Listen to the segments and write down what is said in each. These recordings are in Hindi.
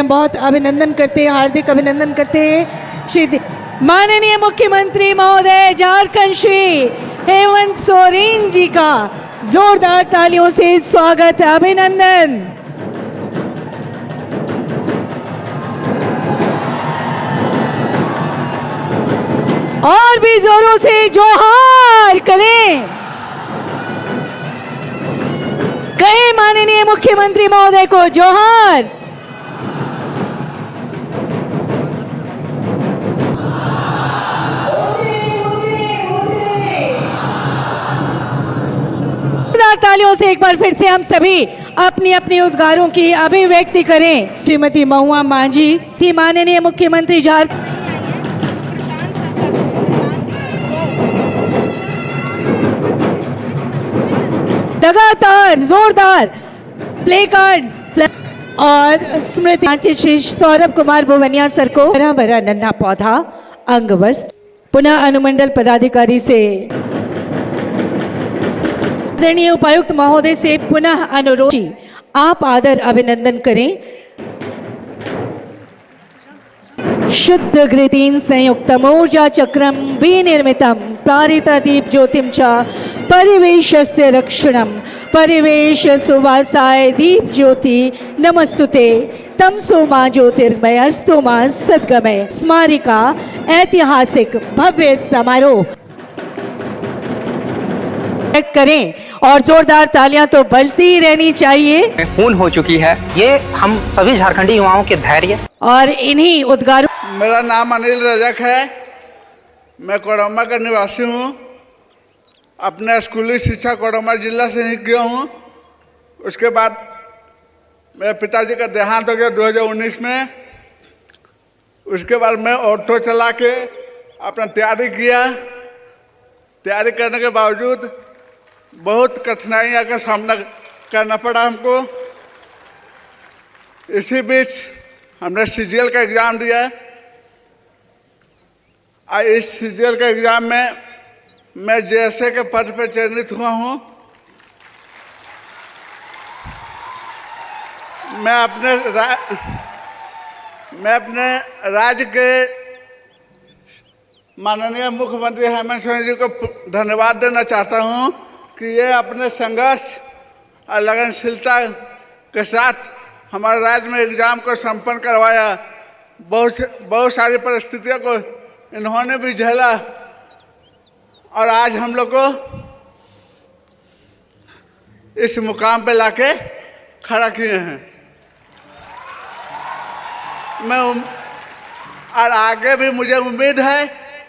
हैं, बहुत अभिनंदन करते हैं, हार्दिक अभिनंदन करते हैं श्री माननीय मुख्यमंत्री महोदय झारखंड श्री हेमंत सोरेन जी का जोरदार तालियों से स्वागत, अभिनंदन। और भी जोरों से जोहार करें, कहे माननीय मुख्यमंत्री महोदय को जोहार। तालियों से एक बार फिर से हम सभी अपनी अपनी उद्गारों की अभिव्यक्ति करें। श्रीमती महुआ मांझी थी माननीय मुख्यमंत्री झारखंड। लगातार जोरदार प्ले कार्ड और स्मृति श्री सौरभ कुमार भुवनिया सर को हरा भरा नन्हा पौधा अंगवस्त्र पुनः अनुमंडल पदाधिकारी से आदरणीय उपायुक्त महोदय से पुनः अनुरोध, आप आदर अभिनंदन करें। शुद्ध घृतेन संयुक्तम ऊर्जा चक्रम विनिर्मितम प्रारिता दीप ज्योतिम च परिवेशस्य रक्षणम परिवेश सुवासाय दीप ज्योति नमस्तुते तम सोमा ज्योतिर्मयस्तु मां सद्गमय स्मारिका ऐतिहासिक भव्य समारोह करें और जोरदार तालियां तो बजती ही रहनी चाहिए। खून हो चुकी है, ये हम सभी झारखंडी युवाओं के धैर्य और इन्हीं उद्गारों। मेरा नाम अनिल रजक है, मैं कोडरमा का निवासी हूँ। अपने स्कूली शिक्षा कोडरमा जिला से ही किया हूँ। उसके बाद मेरे पिताजी का देहांत हो गया 2019 में। उसके बाद मैं ऑटो चला के अपना तैयारी किया। तैयारी करने के बावजूद बहुत कठिनाइयों का सामना करना पड़ा हमको। इसी बीच हमने सीजीएल का एग्ज़ाम दिया। इस सीजीएल के एग्ज़ाम में मैं जेएसए के पद पर चयनित हुआ हूँ। मैं अपने राज्य के माननीय मुख्यमंत्री हेमंत सोरेन जी को धन्यवाद देना चाहता हूँ कि ये अपने संघर्ष और लगनशीलता के साथ हमारे राज्य में एग्ज़ाम को संपन्न करवाया। बहुत सारी परिस्थितियों को इन्होंने भी झेला और आज हम लोग को इस मुकाम पे लाके खड़ा किए हैं। और आगे भी मुझे उम्मीद है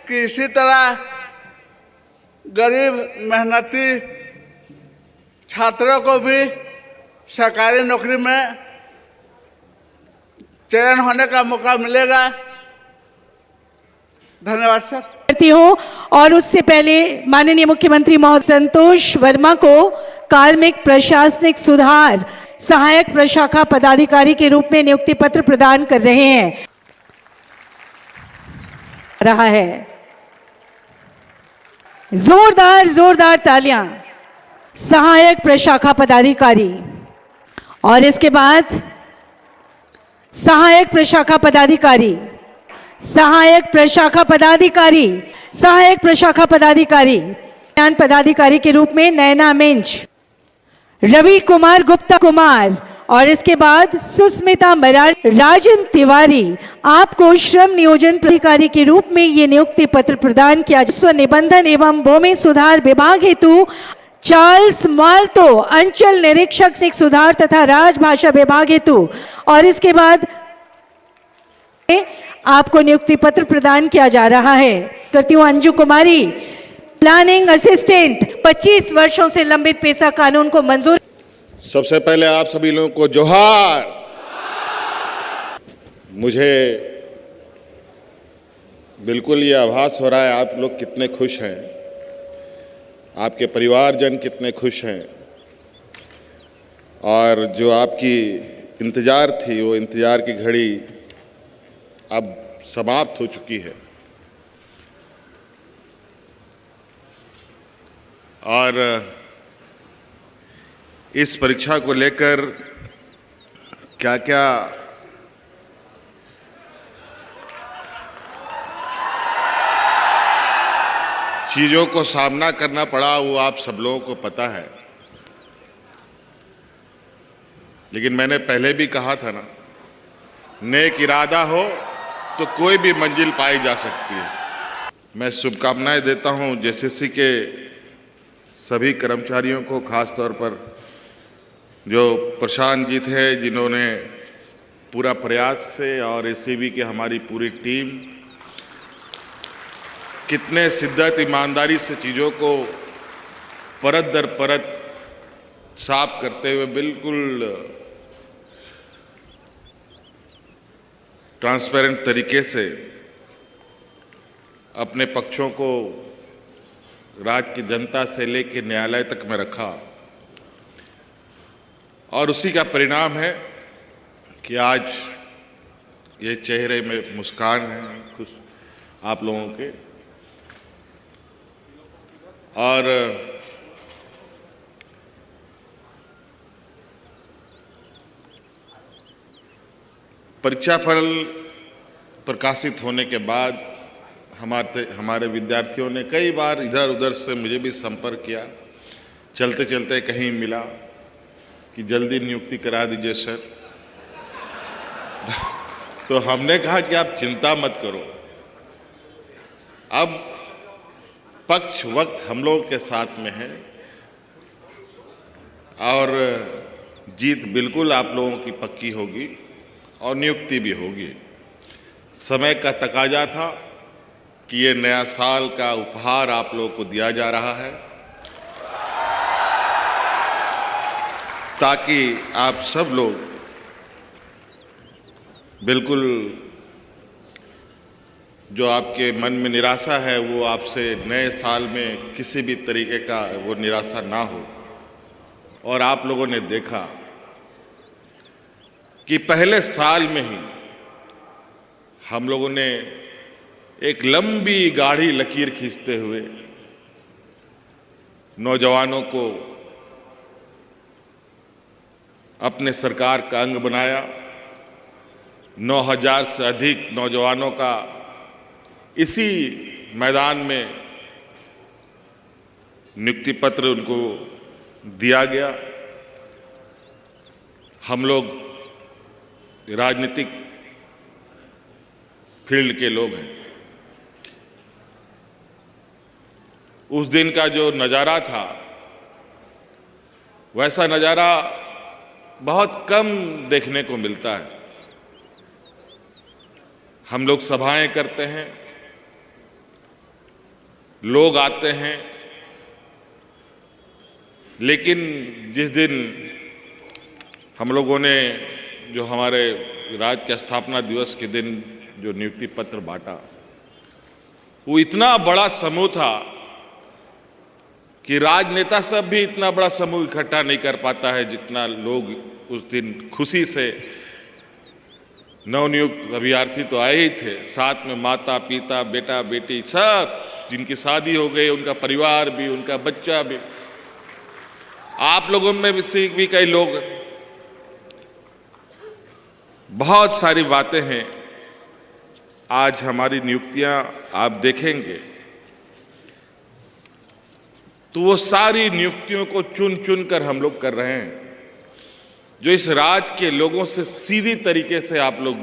कि इसी तरह गरीब मेहनती छात्रों को भी सरकारी नौकरी में चयन होने का मौका मिलेगा। धन्यवाद सर। करती हूँ और उससे पहले माननीय मुख्यमंत्री महोदय संतोष वर्मा को कार्मिक प्रशासनिक सुधार सहायक प्रशाखा पदाधिकारी के रूप में नियुक्ति पत्र प्रदान कर रहे हैं रहा है। जोरदार जोरदार तालियां सहायक प्रशाखा पदाधिकारी। और इसके बाद सहायक प्रशाखा पदाधिकारी, सहायक प्रशाखा पदाधिकारी, सहायक प्रशाखा पदाधिकारी पदाधिकारी के रूप में नैना मिंज, रवि कुमार गुप्ता कुमार और इसके बाद सुस्मिता मराठी, राजन तिवारी। आपको श्रम नियोजन प्राधिकारी के रूप में ये नियुक्ति पत्र प्रदान किया। स्व निबंधन एवं भूमि सुधार विभाग हेतु चार्ल्स माल्तो अंचल निरीक्षक सिख सुधार तथा राजभाषा विभाग हेतु। और इसके बाद आपको नियुक्ति पत्र प्रदान किया जा रहा है। करती हूँ अंजू कुमारी, प्लानिंग असिस्टेंट, 25 वर्षों से लंबित पेशा कानून को मंजूर। सबसे पहले आप सभी लोगों को जोहार। मुझे बिल्कुल ये आभास हो रहा है आप लोग कितने खुश हैं, आपके परिवारजन कितने खुश हैं और जो आपकी इंतज़ार थी वो इंतज़ार की घड़ी अब समाप्त हो चुकी है। और इस परीक्षा को लेकर क्या क्या चीज़ों को सामना करना पड़ा वो आप सब लोगों को पता है। लेकिन मैंने पहले भी कहा था ना, नेक इरादा हो तो कोई भी मंजिल पाई जा सकती है। मैं शुभकामनाएं देता हूं जेसीसी के सभी कर्मचारियों को, खास तौर पर जो प्रशांत जी थे, जिन्होंने पूरा प्रयास से, और एसीबी की हमारी पूरी टीम कितने शिद्दत ईमानदारी से चीज़ों को परत दर परत साफ करते हुए बिल्कुल ट्रांसपेरेंट तरीके से अपने पक्षों को राज्य की जनता से लेकर न्यायालय तक में रखा, और उसी का परिणाम है कि आज ये चेहरे में मुस्कान है खुश आप लोगों के। और परीक्षा फल प्रकाशित होने के बाद हमारे विद्यार्थियों ने कई बार इधर उधर से मुझे भी संपर्क किया, चलते चलते कहीं मिला कि जल्दी नियुक्ति करा दीजिए सर। तो हमने कहा कि आप चिंता मत करो, अब पक्ष वक्त हम लोगों के साथ में है और जीत बिल्कुल आप लोगों की पक्की होगी और नियुक्ति भी होगी। समय का तकाजा था कि ये नया साल का उपहार आप लोगों को दिया जा रहा है, ताकि आप सब लोग बिल्कुल जो आपके मन में निराशा है वो आपसे नए साल में किसी भी तरीके का वो निराशा ना हो। और आप लोगों ने देखा कि पहले साल में ही हम लोगों ने एक लंबी गाढ़ी लकीर खींचते हुए नौजवानों को अपने सरकार का अंग बनाया। 9,000 से अधिक नौजवानों का इसी मैदान में नियुक्ति पत्र उनको दिया गया। हम लोग राजनीतिक फील्ड के लोग हैं। उस दिन का जो नज़ारा था वैसा नज़ारा बहुत कम देखने को मिलता है। हम लोग सभाएं करते हैं, लोग आते हैं, लेकिन जिस दिन हम लोगों ने जो हमारे राज्य के स्थापना दिवस के दिन जो नियुक्ति पत्र बांटा, वो इतना बड़ा समूह था कि राजनेता सब भी इतना बड़ा समूह इकट्ठा नहीं कर पाता है जितना लोग उस दिन खुशी से। नवनियुक्त अभ्यर्थी तो आए ही थे, साथ में माता पिता बेटा बेटी सब, जिनकी शादी हो गई, उनका परिवार भी, उनका बच्चा भी, आप लोगों में भी कई लोग। बहुत सारी बातें हैं। आज हमारी नियुक्तियां आप देखेंगे तो वो सारी नियुक्तियों को चुन चुन कर हम लोग कर रहे हैं, जो इस राज्य के लोगों से सीधी तरीके से आप लोग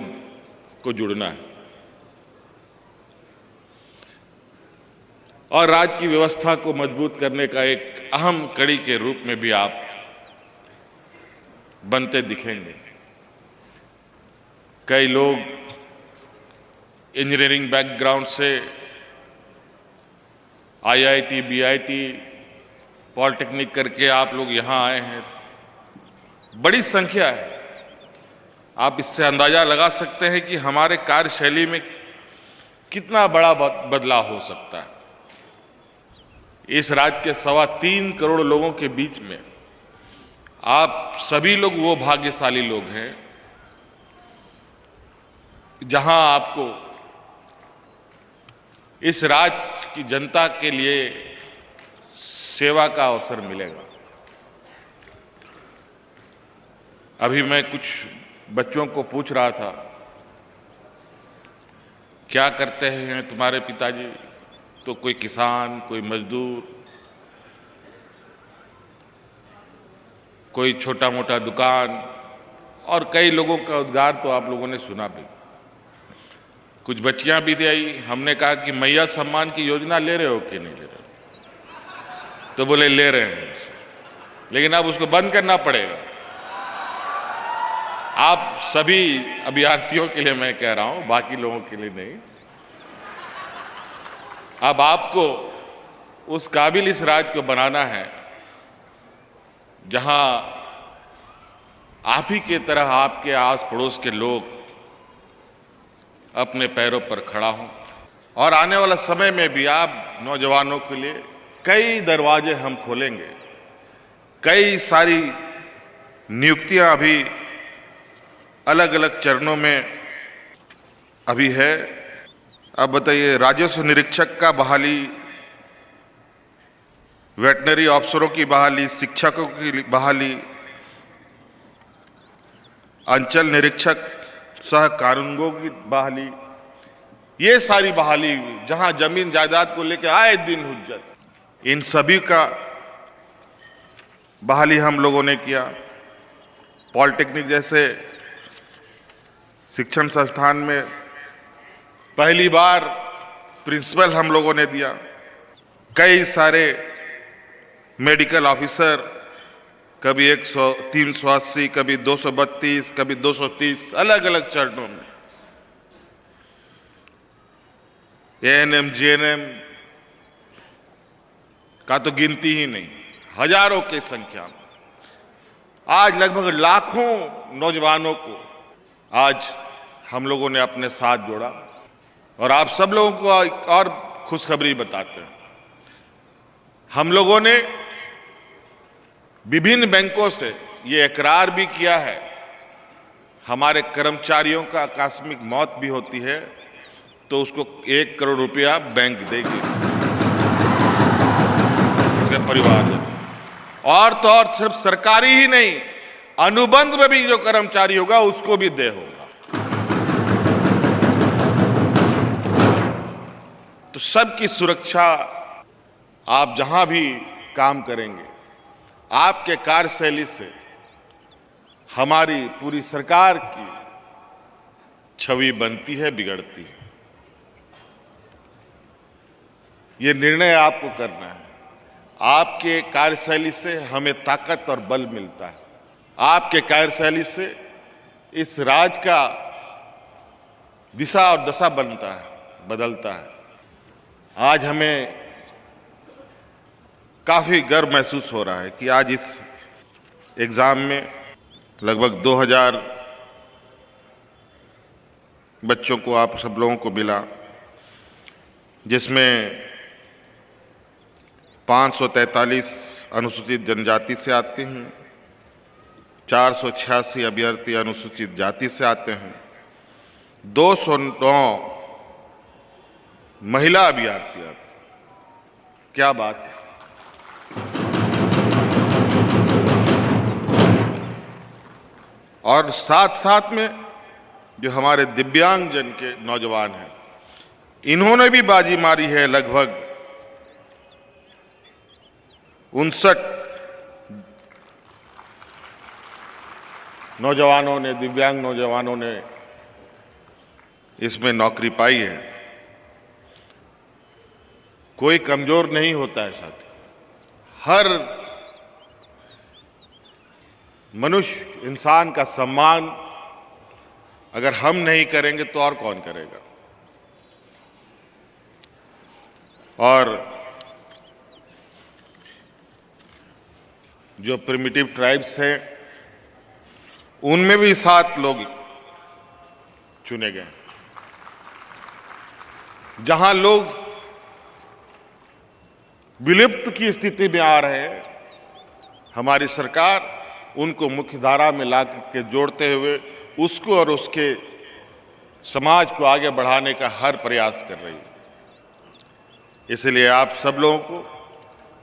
को जुड़ना है और राज्य की व्यवस्था को मजबूत करने का एक अहम कड़ी के रूप में भी आप बनते दिखेंगे। कई लोग इंजीनियरिंग बैकग्राउंड से आईआईटी, बीआईटी, पॉलिटेक्निक करके आप लोग यहाँ आए हैं, बड़ी संख्या है। आप इससे अंदाजा लगा सकते हैं कि हमारे कार्यशैली में कितना बड़ा बदलाव हो सकता है। इस राज्य के 3.25 करोड़ लोगों के बीच में आप सभी लोग वो भाग्यशाली लोग हैं जहां आपको इस राज्य की जनता के लिए सेवा का अवसर मिलेगा। अभी मैं कुछ बच्चों को पूछ रहा था, क्या करते हैं तुम्हारे पिताजी? तो कोई किसान, कोई मजदूर, कोई छोटा मोटा दुकान और कई लोगों का उद्गार तो आप लोगों ने सुना भी। कुछ बच्चियां भी आई, हमने कहा कि मैया सम्मान की योजना ले रहे हो कि नहीं ले रहे हो, तो बोले ले रहे हैं, लेकिन अब उसको बंद करना पड़ेगा। आप सभी अभ्यर्थियों के लिए मैं कह रहा हूं, बाकी लोगों के लिए नहीं। अब आपको उस काबिल इस राज्य को बनाना है जहां आप ही के तरह आपके आस पड़ोस के लोग अपने पैरों पर खड़ा हों, और आने वाला समय में भी आप नौजवानों के लिए कई दरवाजे हम खोलेंगे। कई सारी नियुक्तियां अभी अलग अलग चरणों में अभी है। अब बताइए, राजस्व निरीक्षक का बहाली, वेटनरी अफसरों की बहाली, शिक्षकों की बहाली, अंचल निरीक्षक सह कानूनगों की बहाली, ये सारी बहाली जहां जमीन जायदाद को लेकर आए दिन हुज्जत, इन सभी का बहाली हम लोगों ने किया। पॉलिटेक्निक जैसे शिक्षण संस्थान में पहली बार प्रिंसिपल हम लोगों ने दिया। कई सारे मेडिकल ऑफिसर, कभी 380, कभी 232, कभी 230, अलग अलग चरणों में। एएनएम, जीएनएम का तो गिनती ही नहीं, हजारों की संख्या में। आज लगभग लाखों नौजवानों को आज हम लोगों ने अपने साथ जोड़ा, और आप सब लोगों को एक और खुशखबरी बताते हैं। हम लोगों ने विभिन्न बैंकों से ये इकरार भी किया है, हमारे कर्मचारियों का आकस्मिक मौत भी होती है तो उसको 1 करोड़ रुपया बैंक देगी उसके परिवार में। और तो और सिर्फ सरकारी ही नहीं, अनुबंध में भी जो कर्मचारी होगा उसको भी दे होगा। तो सबकी सुरक्षा, आप जहां भी काम करेंगे, आपके कार्यशैली से हमारी पूरी सरकार की छवि बनती है, बिगड़ती है। ये निर्णय आपको करना है। आपके कार्यशैली से हमें ताकत और बल मिलता है। आपके कार्यशैली से इस राज्य का दिशा और दशा बनता है, बदलता है। आज हमें काफ़ी गर्व महसूस हो रहा है कि आज इस एग्ज़ाम में लगभग 2000 बच्चों को, आप सब लोगों को मिला, जिसमें 543 अनुसूचित जनजाति से आते हैं, 486 अभ्यर्थी अनुसूचित जाति से आते हैं, 209 महिला अभ्यर्थी आते हैं। क्या बात है! और साथ साथ में जो हमारे दिव्यांग जन के नौजवान हैं, इन्होंने भी बाजी मारी है। लगभग 59 नौजवानों ने, दिव्यांग नौजवानों ने इसमें नौकरी पाई है। कोई कमजोर नहीं होता है साथी। हर मनुष्य, इंसान का सम्मान अगर हम नहीं करेंगे तो और कौन करेगा। और जो प्रिमिटिव ट्राइब्स हैं, उनमें भी 7 लोग चुने गए। जहां लोग विलुप्त की स्थिति में आ रहे हैं, हमारी सरकार उनको मुख्य धारा में ला के जोड़ते हुए उसको और उसके समाज को आगे बढ़ाने का हर प्रयास कर रही है। इसलिए आप सब लोगों को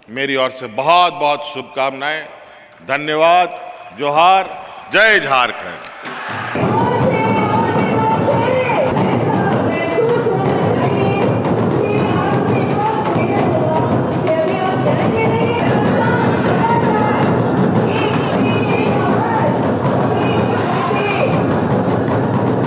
मेरी ओर से बहुत बहुत शुभकामनाएं। धन्यवाद। जोहार। जय झारखंड।